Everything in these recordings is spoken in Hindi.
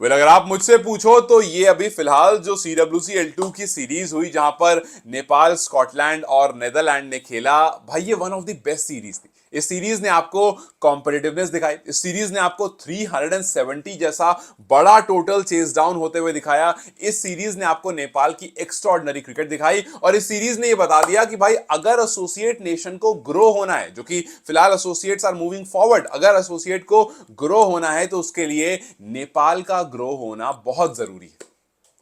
वेल अगर आप मुझसे पूछो तो ये अभी फिलहाल जो CWC L2 की सीरीज हुई जहां पर नेपाल, स्कॉटलैंड और नेदरलैंड ने खेला, भाई ये one of the best series थी। इस सीरीज ने आपको कॉम्पिटिटिवनेस दिखाई, इस सीरीज ने आपको 370 जैसा बड़ा टोटल चेस डाउन होते हुए दिखाया। इस सीरीज ने आपको नेपाल की एक्स्ट्राऑर्डिनरी क्रिकेट दिखाई और इस सीरीज ने यह बता दिया कि भाई अगर एसोसिएट नेशन को ग्रो होना है, जो कि फिलहाल एसोसिएट्स आर मूविंग फॉरवर्ड, अगर एसोसिएट को ग्रो होना है तो उसके लिए नेपाल का ग्रो होना बहुत जरूरी है।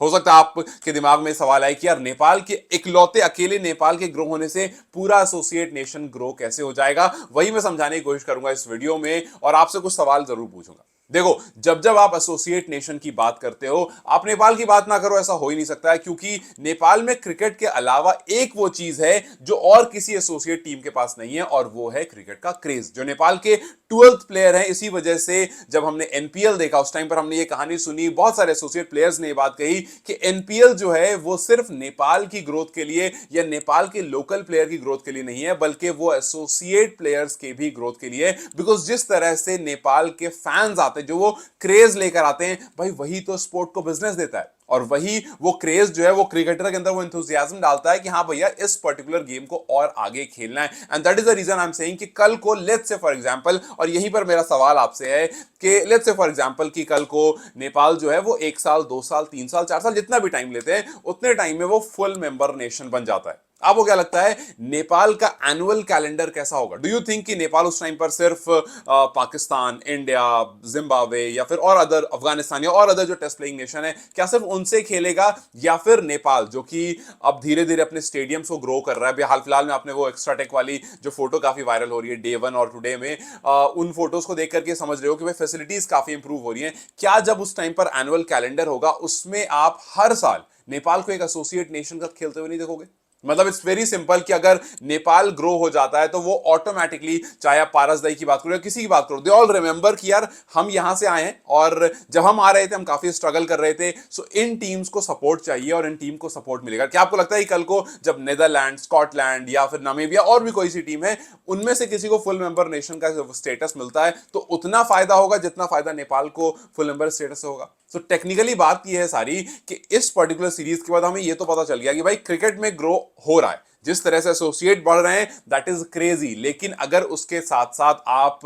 हो सकता है आपके दिमाग में सवाल आए कि यार नेपाल के इकलौते अकेले नेपाल के ग्रो होने से पूरा एसोसिएट नेशन ग्रो कैसे हो जाएगा। वही मैं समझाने की कोशिश करूंगा इस वीडियो में और आपसे कुछ सवाल जरूर पूछूंगा। देखो, जब जब आप एसोसिएट नेशन की बात करते हो आप नेपाल की बात ना करो, ऐसा हो ही नहीं सकता है, क्योंकि नेपाल में क्रिकेट के अलावा एक वो चीज है जो और किसी एसोसिएट टीम के पास नहीं है और वो है क्रिकेट का क्रेज, जो नेपाल के 12th प्लेयर हैं। इसी वजह से जब हमने एनपीएल देखा उस टाइम पर हमने ये कहानी सुनी, बहुत सारे एसोसिएट प्लेयर्स ने ये बात कही कि एनपीएल जो है वो सिर्फ नेपाल की ग्रोथ के लिए या नेपाल के लोकल प्लेयर की ग्रोथ के लिए नहीं है, बल्कि वो एसोसिएट प्लेयर्स के भी ग्रोथ के लिए। बिकॉज जिस तरह से नेपाल के फैंस आते हैं, जो वो क्रेज लेकर आते हैं, भाई वही तो स्पोर्ट को बिजनेस देता है और वही वो क्रेज जो है वो क्रिकेटर के अंदर वो एंथुसियाज्म डालता है कि हाँ भैया इस पर्टिकुलर गेम को और आगे खेलना है। And that is the reason I am saying कि कल को लेट्स से फॉर एग्जांपल, और यहीं पर मेरा सवाल आपसे है कि लेट्स से फॉर एग्जांपल कि कल को नेपाल जो है वो 1 साल 2 साल 3 साल 4 साल जितना भी टाइम लेते हैं उतने टाइम में वो फुल मेंबर नेशन बन जाता है। आपको क्या लगता है नेपाल का एनुअल कैलेंडर कैसा होगा? डू यू थिंक कि नेपाल उस टाइम पर सिर्फ पाकिस्तान, इंडिया, जिम्बाब्वे या फिर और अदर, अफगानिस्तान या और अदर जो टेस्ट प्लेइंग नेशन है, क्या सिर्फ उनसे खेलेगा, या फिर नेपाल जो कि अब धीरे धीरे अपने स्टेडियम्स को ग्रो कर रहा है? हाल फिलहाल में आपने वो एक्स्ट्रा टेक वाली जो फोटो काफी वायरल हो रही है डे 1 और टुडे में, उन फोटोज को देख करके समझ रहे हो कि भाई फैसिलिटीज काफी इंप्रूव हो रही हैं। क्या जब उस टाइम पर एनुअल कैलेंडर होगा उसमें आप हर साल नेपाल को एक एसोसिएट नेशन का खेलते हुए नहीं देखोगे? मतलब इट्स वेरी सिंपल कि अगर नेपाल ग्रो हो जाता है तो वो ऑटोमेटिकली, चाहे आप पारसदाई की बात करो या किसी की बात करो, दे ऑल रिमेंबर कि यार हम यहां से आए हैं और जब हम आ रहे थे हम काफी स्ट्रगल कर रहे थे। सो इन टीम्स को सपोर्ट चाहिए और इन टीम को सपोर्ट मिलेगा। क्या आपको लगता है कि कल को जब नेदरलैंड, स्कॉटलैंड या फिर नामीबिया और भी कोई सी टीम है उनमें से किसी को फुल मेंबर नेशन का स्टेटस मिलता है तो उतना फायदा होगा जितना फायदा नेपाल को फुल मेंबर स्टेटस से होगा? तो टेक्निकली बात की है सारी कि इस पर्टिकुलर सीरीज के बाद हमें यह तो पता चल गया कि भाई क्रिकेट में ग्रो हो रहा है, जिस तरह से एसोसिएट बढ़ रहे हैं दैट इज क्रेजी। लेकिन अगर उसके साथ साथ आप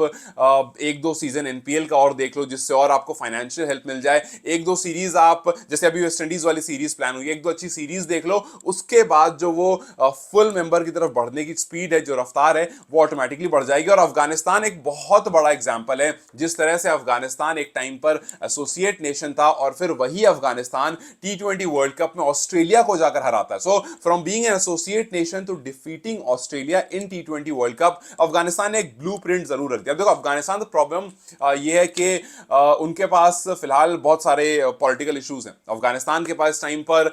1-2 सीजन एनपीएल का और देख लो जिससे और आपको फाइनेंशियल हेल्प मिल जाए, 1-2 सीरीज आप, जैसे अभी वेस्ट इंडीज वाली सीरीज प्लान हुई, 1-2 अच्छी सीरीज देख लो, उसके बाद जो वो फुल मेंबर की तरफ बढ़ने की स्पीड है, जो रफ्तार है, वो ऑटोमेटिकली बढ़ जाएगी। और अफगानिस्तान एक बहुत बड़ा एग्जाम्पल है, जिस तरह से अफगानिस्तान एक टाइम पर एसोसिएट नेशन था और फिर वही अफगानिस्तान T20 वर्ल्ड कप में ऑस्ट्रेलिया को जाकर हराता है। So from being an associate nation to defeating Australia in T20 world cup, Afghanistan ने एक ब्लूप्रिंट जरूर रख दिया। देखो अफगानिस्तान का प्रॉब्लम ये है कि उनके पास फिलहाल बहुत सारे पॉलिटिकल इश्यूज हैं। अफगानिस्तान के पास टाइम पर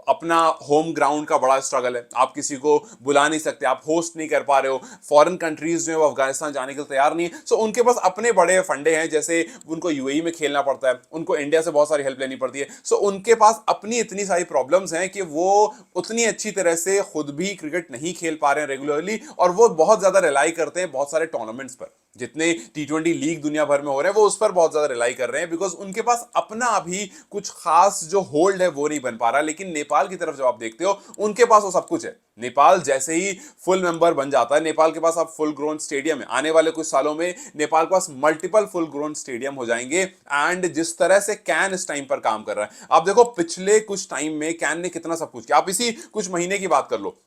अपना होम ग्राउंड का बड़ा स्ट्रगल है, आप किसी को बुला नहीं सकते, आप होस्ट नहीं कर पा रहे हो, फॉरेन कंट्रीज जो है वो अफगानिस्तान जाने के लिए तैयार नहीं है। सो उनके पास अपने बड़े फंडे हैं, जैसे उनको यूएई में खेलना पड़ता है, उनको इंडिया से बहुत सारी हेल्प लेनी पड़ती है। सो उनके पास अपनी इतनी सारी प्रॉब्लम्स हैं कि वो उतनी अच्छी तरह से खुद भी क्रिकेट नहीं खेल पा रहे हैं रेगुलरली, और वो बहुत ज्यादा रिलाई करते हैं बहुत सारे टूर्नामेंट्स पर। जितने T20 लीग दुनिया भर में हो रहे हैं वो उस पर बहुत ज्यादा रिलाई कर रहे हैं, बिकॉज उनके पास अपना अभी कुछ खास जो होल्ड है वो नहीं बन पा रहा। लेकिन नेपाल की तरफ जब आप देखते हो उनके पास वो सब कुछ है। नेपाल जैसे ही फुल मेंबर बन जाता है, नेपाल के पास अब फुल ग्रोन स्टेडियम है, आने वाले कुछ सालों में नेपाल के पास मल्टीपल फुल ग्रोन स्टेडियम हो जाएंगे। एंड जिस तरह से कैन इस टाइम पर काम कर रहा है, आप देखो पिछले कुछ टाइम में कैन ने कितना सब कुछ किया। आप इसी कुछ महीने की बात कर लो,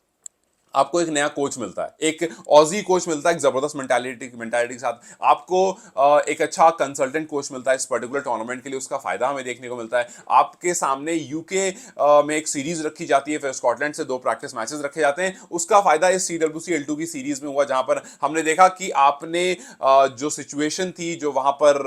आपको एक नया कोच मिलता है, एक ऑजी कोच मिलता है, एक जबरदस्त मेंटालिटी के साथ आपको एक अच्छा कंसल्टेंट कोच मिलता है इस पर्टिकुलर टूर्नामेंट के लिए, उसका फायदा हमें देखने को मिलता है। आपके सामने यूके में एक सीरीज रखी जाती है, फिर स्कॉटलैंड से 2 प्रैक्टिस मैचेस रखे जाते हैं, उसका फायदा इस CWC L2 की सीरीज में हुआ, जहां पर हमने देखा कि आपने जो सिचुएशन थी, जो वहां पर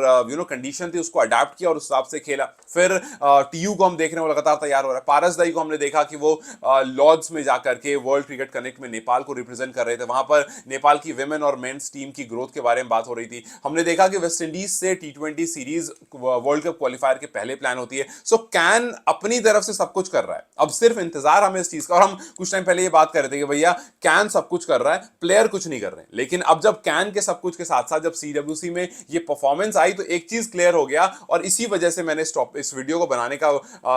कंडीशन थी, उसको अडेप्ट किया और उस हिसाब से खेला। फिर टीयू को हम देख रहे हैं वो लगातार तैयार हो रहा है। पारसदाई को हमने देखा कि वो लॉर्ड्स में जाकर के वर्ल्ड क्रिकेट करने ओलंपिक में नेपाल को रिप्रेजेंट कर रहे थे, वहां पर नेपाल की विमेन और मेंस टीम की ग्रोथ के बारे में बात हो रही थी। हमने देखा कि वेस्ट इंडीज से टी20 सीरीज वर्ल्ड कप क्वालिफायर के पहले प्लान होती है। सो कैन अपनी तरफ से सब कुछ कर रहा है, अब सिर्फ इंतजार हमें इस चीज का। और हम कुछ टाइम पहले ये बात कर रहे थे कि भैया कैन सब कुछ कर रहा है, प्लेयर कुछ नहीं कर रहे हैं, लेकिन अब जब कैन के सब कुछ के साथ साथ जब सीडब्ल्यूसी में ये परफॉर्मेंस आई तो एक चीज क्लियर हो गया, और इसी वजह से मैंने इस वीडियो को बनाने का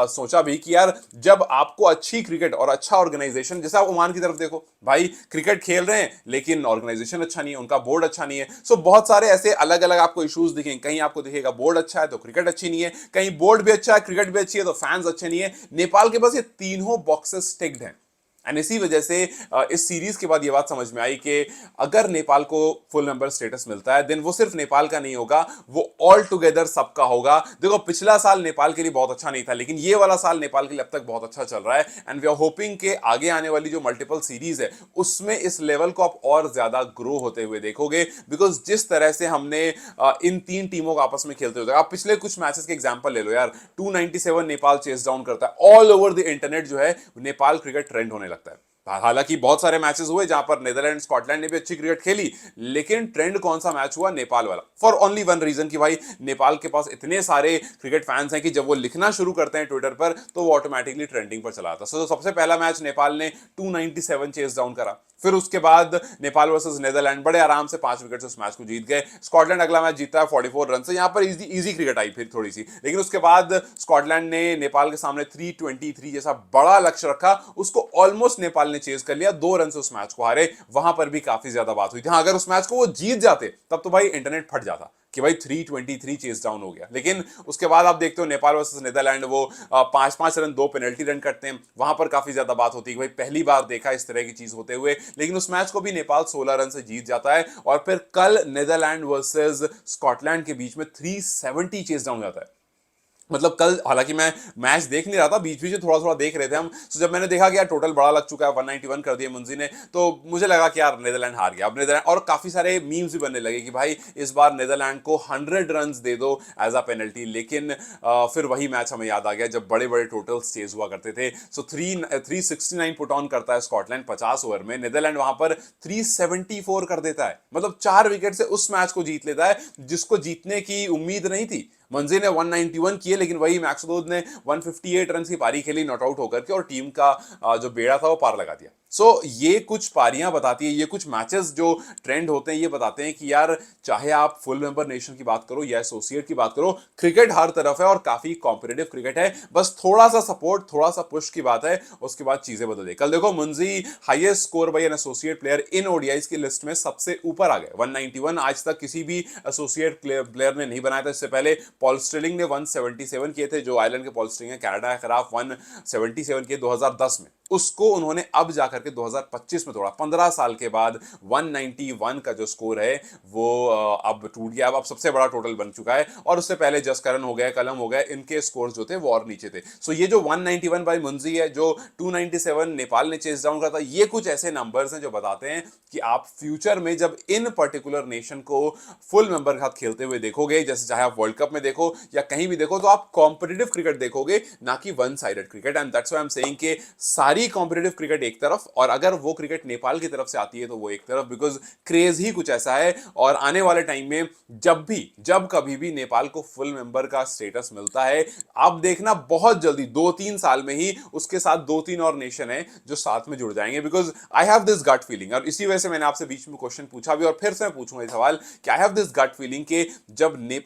सोचा भी कि यार जब आपको अच्छी क्रिकेट और अच्छा ऑर्गेनाइजेशन, जैसे आप ओमान की तरफ देखो भाई, क्रिकेट खेल रहे हैं लेकिन ऑर्गेनाइजेशन अच्छा नहीं है, उनका बोर्ड अच्छा नहीं है। सो बहुत सारे ऐसे अलग अलग आपको इश्यूज दिखेंगे, कहीं आपको दिखेगा बोर्ड अच्छा है तो क्रिकेट अच्छी नहीं है, कहीं बोर्ड भी अच्छा है क्रिकेट भी अच्छी है तो फैंस अच्छे नहीं है। नेपाल के पास ये तीनों बॉक्सेस टिक्ड हैं, एंड इसी वजह से इस सीरीज के बाद ये बात समझ में आई कि अगर नेपाल को फुल मेंबर स्टेटस मिलता है देन वो सिर्फ नेपाल का नहीं होगा, वो ऑल टुगेदर सबका होगा। देखो पिछला साल नेपाल के लिए बहुत अच्छा नहीं था, लेकिन ये वाला साल नेपाल के लिए अब तक बहुत अच्छा चल रहा है, एंड वी आर होपिंग कि आगे आने वाली जो मल्टीपल सीरीज है उसमें इस लेवल को आप और ज्यादा ग्रो होते हुए देखोगे। बिकॉज जिस तरह से हमने इन तीन टीमों को आपस में खेलते हुए, आप पिछले कुछ मैचेस के एग्जांपल ले लो यार, 297 नेपाल चेस डाउन करता है, ऑल ओवर द इंटरनेट जो है नेपाल क्रिकेट ट्रेंड होने लगता है। हालांकि बहुत सारे मैचेस हुए जहां पर नीदरलैंड स्कॉटलैंड ने भी अच्छी क्रिकेट खेली, लेकिन ट्रेंड कौन सा मैच हुआ? नेपाल वाला, फॉर ओनली वन रीजन कि भाई नेपाल के पास इतने सारे क्रिकेट फैंस हैं कि जब वो लिखना शुरू करते हैं ट्विटर पर तो वो ऑटोमेटिकली ट्रेंडिंग पर चला आता है। तो सबसे पहला मैच नेपाल ने 297 चेस डाउन करा, फिर उसके बाद नेपाल वर्सेस नीदरलैंड बड़े आराम से 5 विकेट से उस मैच को जीत गए। स्कॉटलैंड अगला मैच जीता है 44 रन से, यहां पर इजी क्रिकेट आई फिर थोड़ी सी, लेकिन उसके बाद स्कॉटलैंड ने नेपाल के सामने 323 जैसा बड़ा लक्ष्य रखा, उसको ऑलमोस्ट नेपाल ने चेज कर लिया, 2 रन से उस मैच को हारे। वहां पर भी काफी ज्यादा बात हुई थी। हाँ, अगर उस मैच को वो जीत जाते तब तो भाई इंटरनेट फट जाता कि भाई 323 चेस डाउन हो गया, लेकिन उसके बाद आप देखते हो नेपाल वर्सेस नीदरलैंड वो 5-5 रन 2 पेनल्टी रन करते हैं, वहां पर काफी ज्यादा बात होती है कि भाई पहली बार देखा इस तरह की चीज होते हुए, लेकिन उस मैच को भी नेपाल 16 रन से जीत जाता है। और फिर कल नीदरलैंड वर्सेस स्कॉटलैंड के बीच में 370 चेस डाउन जाता है। मतलब कल, हालांकि मैं मैच देख नहीं रहा था, बीच बीच में थोड़ा थोड़ा देख रहे थे हम, तो जब मैंने देखा कि यार टोटल बड़ा लग चुका है, 191 कर दिया मुंजी ने, तो मुझे लगा कि यार नीदरलैंड हार गया। अब नीदरलैंड, और काफी सारे मीम्स भी बनने लगे कि भाई इस बार नीदरलैंड को 100 रन दे दो एज अ पेनल्टी, लेकिन फिर वही मैच हमें याद आ गया जब बड़े बड़े टोटल्स चेज हुआ करते थे। सो 369 पुट ऑन करता है स्कॉटलैंड 50 ओवर में, नीदरलैंड वहां पर 374 कर देता है, मतलब 4 विकेट से उस मैच को जीत लेता है जिसको जीतने की उम्मीद नहीं थी। मंजी ने 191 किए, लेकिन वही मैक्सवेल ने 158 रन की पारी खेली नॉट आउट होकर के, और टीम का जो बेड़ा था वो पार लगा दिया। सो ये कुछ पारियां बताती है, ये कुछ मैचेस जो ट्रेंड होते हैं ये बताते हैं कि यार चाहे आप फुल मेंबर नेशन की बात करो या एसोसिएट की बात करो, क्रिकेट हर तरफ है और काफी कॉम्पिटिटिव क्रिकेट है, बस थोड़ा सा सपोर्ट, थोड़ा सा पुश की बात है, उसके बाद चीजें बदल गई। कल देखो मुंजी highest score bye an associate player in ODIs की लिस्ट में सबसे ऊपर आ गए, 191 आज तक किसी भी एसोसिएट प्लेयर ने नहीं बनाया था। इससे पहले पॉल स्टिलिंग ने 177 किए थे, जो आयरलैंड के पॉल स्टिलिंग है, कनाडा के खिलाफ 177 किए 2010 में, उसको उन्होंने अब जाकर के 2025 में तोड़ा। 15 साल के बाद 191 का जो स्कोर है वो अब टूट गया, अब सबसे बड़ा टोटल बन चुका है। और उससे पहले जसकरण हो गए, कलम हो गए, इनके स्कोर जो थे वो और नीचे थे। सो ये जो 191 बाय मुंजी है, जो 297 नेपाल ने चेस डाउन करा था, ये कुछ ऐसे नंबर्स हैं जो बताते हैं कि आप फ्यूचर में जब इन पर्टिकुलर नेशन को फुल मेंबर के साथ खेलते हुए देखोगे, जैसे चाहे आप वर्ल्ड कप में देखो या कहीं भी देखो, तो आप कॉम्पिटिटिव क्रिकेट देखोगे, ना कि one sided cricket. And that's why I am saying कि सारी कॉम्पिटिटिव क्रिकेट एक तरफ, और अगर वो क्रिकेट नेपाल की तरफ से आती है तो वो एक तरफ, बिकॉज क्रेज ही कुछ ऐसा है। और आने वाले टाइम में जब कभी भी नेपाल को फुल मेंबर का स्टेटस मिलता है, आप देखना बहुत जल्दी 2-3 साल में ही उसके साथ 2-3 और नेशन है जो साथ में जुड़ जाएंगे, because I have this gut feeling. और इसी वजह से मैंने आपसे बीच में क्वेश्चन पूछा भी, और फिर से मैं पूछूंगा ये सवाल कि I have this gut feeling कि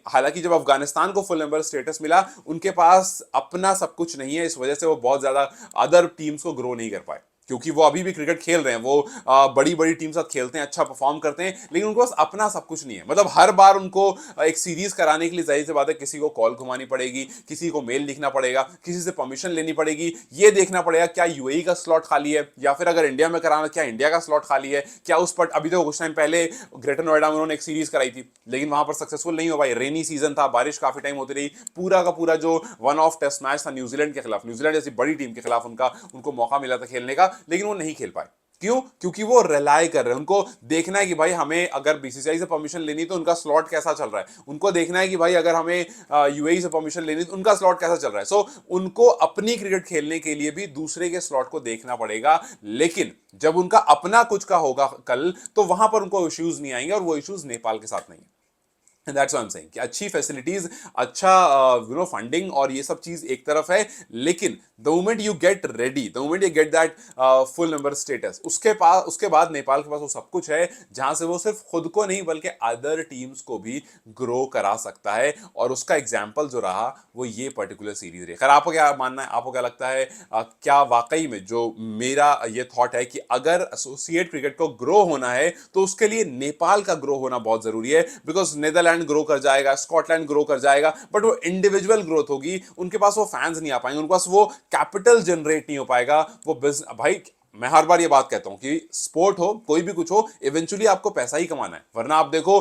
हालांकि जब अफगानिस्तान को फुल मेंबर स्टेटस मिला, उनके पास अपना सब कुछ नहीं है, इस वजह से वो बहुत ज्यादा अदर टीम्स को ग्रो नहीं कर पाए, क्योंकि वो अभी भी क्रिकेट खेल रहे हैं, वो बड़ी बड़ी टीम साथ खेलते हैं, अच्छा परफॉर्म करते हैं, लेकिन उनको बस अपना सब कुछ नहीं है। मतलब हर बार उनको एक सीरीज कराने के लिए जाहिर सी बात है किसी को कॉल घुमानी पड़ेगी, किसी को मेल लिखना पड़ेगा, किसी से परमिशन लेनी पड़ेगी, ये देखना पड़ेगा क्या यूएई का स्लॉट खाली है, या फिर अगर इंडिया में कराना क्या इंडिया का स्लॉट खाली है, क्या उस पर। अभी तो कुछ टाइम पहले ग्रेटर नोएडा में उन्होंने एक सीरीज कराई थी, लेकिन वहां पर सक्सेसफुल नहीं हो पाई, रेनी सीजन था, बारिश काफी टाइम होती रही, पूरा का पूरा जो वन ऑफ टेस्ट मैच था न्यूजीलैंड के खिलाफ, न्यूजीलैंड जैसी बड़ी टीम के खिलाफ उनको मौका मिला था खेलने का, लेकिन वो नहीं खेल पाए। क्यों? क्योंकि वो रिलाई कर रहे हैं, उनको देखना है कि भाई हमें अगर बीसीसीआई से परमिशन लेनी तो उनका स्लॉट कैसा चल रहा है, उनको देखना है कि भाई अगर हमें यूएई से परमिशन लेनी तो उनका स्लॉट कैसा चल रहा है। सो उनको अपनी क्रिकेट खेलने के लिए भी दूसरे के स्लॉट को देखना पड़ेगा, लेकिन जब उनका अपना कुछ का होगा कल, तो वहां पर उनको इश्यूज नहीं आएंगे, और वो इश्यूज नेपाल के साथ नहीं है। That's what I am saying कि अच्छी फैसिलिटीज, अच्छा फंडिंग और ये सब चीज एक तरफ है, लेकिन the moment you get ready, the moment you get that full number status, उसके बाद नेपाल के पास वो सब कुछ है जहां से वो सिर्फ खुद को नहीं बल्कि अदर टीम्स को भी ग्रो करा सकता है। और उसका एग्जाम्पल जो रहा वो ये पर्टिकुलर सीरीज रही। खैर आपको क्या मानना है, आपको क्या लगता है, क्या वाकई में जो मेरा ये थॉट है कि अगर एसोसिएट क्रिकेट को ग्रो होना है तो उसके लिए नेपाल का ग्रो होना बहुत जरूरी है, बिकॉज नीदरलैंड ग्रो कर जाएगा, स्कॉटलैंड ग्रो कर जाएगा, बट वो इंडिविजुअल ग्रोथ होगी, उनके पास वो फैंस नहीं आ पाएंगे, उनके पास वो कैपिटल जनरेट नहीं हो पाएगा, वो बिजनेस भाई। मैं हर बार ये बात कहता हूं कि स्पोर्ट हो कोई भी कुछ हो, इवेंचुअली आपको पैसा ही कमाना है। वरना आप देखो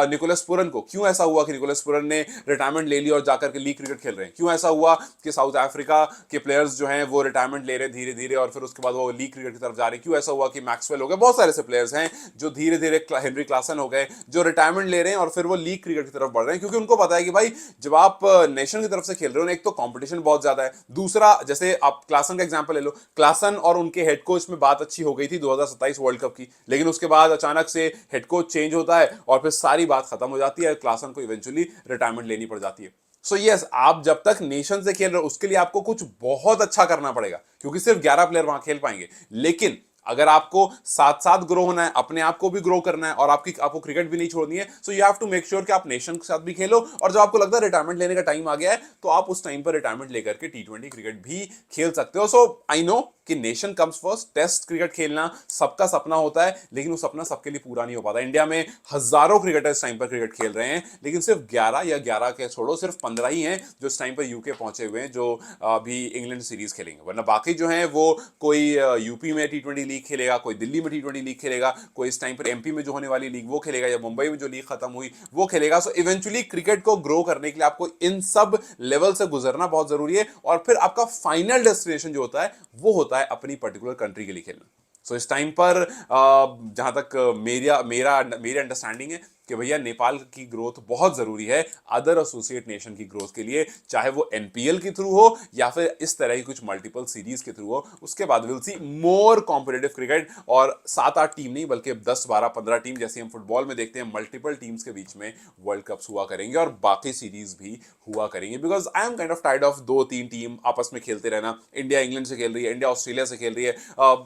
निकोलस पुरन को, क्यों ऐसा हुआ कि निकोलस पुरन ने रिटायरमेंट ले लिया और जाकर के लीग क्रिकेट खेल रहे हैं? क्यों ऐसा हुआ कि साउथ अफ्रीका के प्लेयर्स जो हैं वो रिटायरमेंट ले रहे हैं धीरे धीरे और फिर उसके बाद वो लीग क्रिकेट की तरफ जा रहे हैं? क्यों ऐसा हुआ कि मैक्सवेल हो गए, बहुत सारे ऐसे प्लेयर्स हैं जो धीरे धीरे, हेनरी क्लासन हो गए, जो रिटायरमेंट ले रहे हैं और फिर वो लीग क्रिकेट की तरफ बढ़ रहे हैं, क्योंकि उनको पता है कि भाई जब आप नेशन की तरफ से खेल रहे हो ना, एक तो कंपटीशन बहुत ज्यादा है, दूसरा जैसे आप क्लासन का एग्जांपल ले लो, क्लासन और उनके हेड कोच में बात अच्छी हो गई थी 2027 वर्ल्ड कप की, लेकिन उसके बाद अचानक से हेड कोच चेंज होता है और फिर सारी बात खत्म हो जाती है, क्लासन को इवेंचुअली रिटायरमेंट लेनी पड़ जाती है। सो यस, आप जब तक नेशन से खेल रहे हो उसके लिए आपको कुछ बहुत अच्छा करना पड़ेगा, क्योंकि सिर्फ 11 प्लेयर वहां खेल पाएंगे। लेकिन अगर आपको साथ साथ ग्रो होना है, अपने आप को भी ग्रो करना है और आपको क्रिकेट भी नहीं छोड़नी है, so you have to make sure कि आप नेशन के साथ भी खेलो, और जब आपको लगता है रिटायरमेंट लेने का टाइम आ गया है तो आप उस टाइम पर रिटायरमेंट लेकर के टी20 क्रिकेट भी खेल सकते हो। सो आई नो कि nation comes first, test cricket खेलना सबका सपना होता है, लेकिन वो सपना सबके लिए पूरा नहीं हो पाता। इंडिया में हजारों क्रिकेटर इस टाइम पर क्रिकेट खेल रहे हैं, लेकिन सिर्फ 11 या 11 के छोड़ो, सिर्फ 15 ही हैं जो इस टाइम पर यूके पहुंचे हुए हैं, जो अभी इंग्लैंड सीरीज खेलेंगे। वरना बाकी जो हैं वो कोई यूपी में टी20 लीग खेलेगा, कोई दिल्ली में टी20 लीग खेलेगा, कोई इस टाइम पर एमपी में जो होने वाली लीग वो खेलेगा, या मुंबई में जो लीग खत्म हुई वो खेलेगा। सो इवेंचुअली क्रिकेट को ग्रो करने के लिए आपको इन सब लेवल से गुजरना बहुत जरूरी है, और फिर आपका फाइनल डेस्टिनेशन जो होता है वो होता है अपनी पर्टिकुलर कंट्री के लिए खेलना। सो इस टाइम पर जहां तक मेरी अंडरस्टैंडिंग है कि भैया नेपाल की ग्रोथ बहुत जरूरी है अदर एसोसिएट नेशन की ग्रोथ के लिए, चाहे वो एनपीएल के थ्रू हो या फिर इस तरह की कुछ मल्टीपल सीरीज के थ्रू हो। उसके बाद will see more competitive cricket, और 7-8 टीम नहीं बल्कि 10-12-15 टीम, जैसे हम फुटबॉल में देखते हैं मल्टीपल टीम्स के बीच में वर्ल्ड कप्स हुआ करेंगे और बाकी सीरीज भी हुआ करेंगे। Because I am kind of tired of 2-3 team आपस में खेलते रहना। इंडिया इंग्लैंड से खेल रही है, इंडिया ऑस्ट्रेलिया से खेल रही है,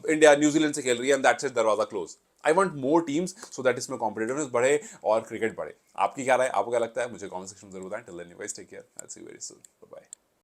इंडिया न्यूजीलैंड से खेल रही है, एंड दैट्स इट, दरवाजा close. I want more teams so that इसमें कॉम्पिटिटिवनेस बढ़े और क्रिकेट बढ़े। आपकी क्या राय, आपको क्या लगता है, मुझे कमेंट सेक्शन में जरूर बताएं। Till then you guys take care, I will see you very soon, bye bye.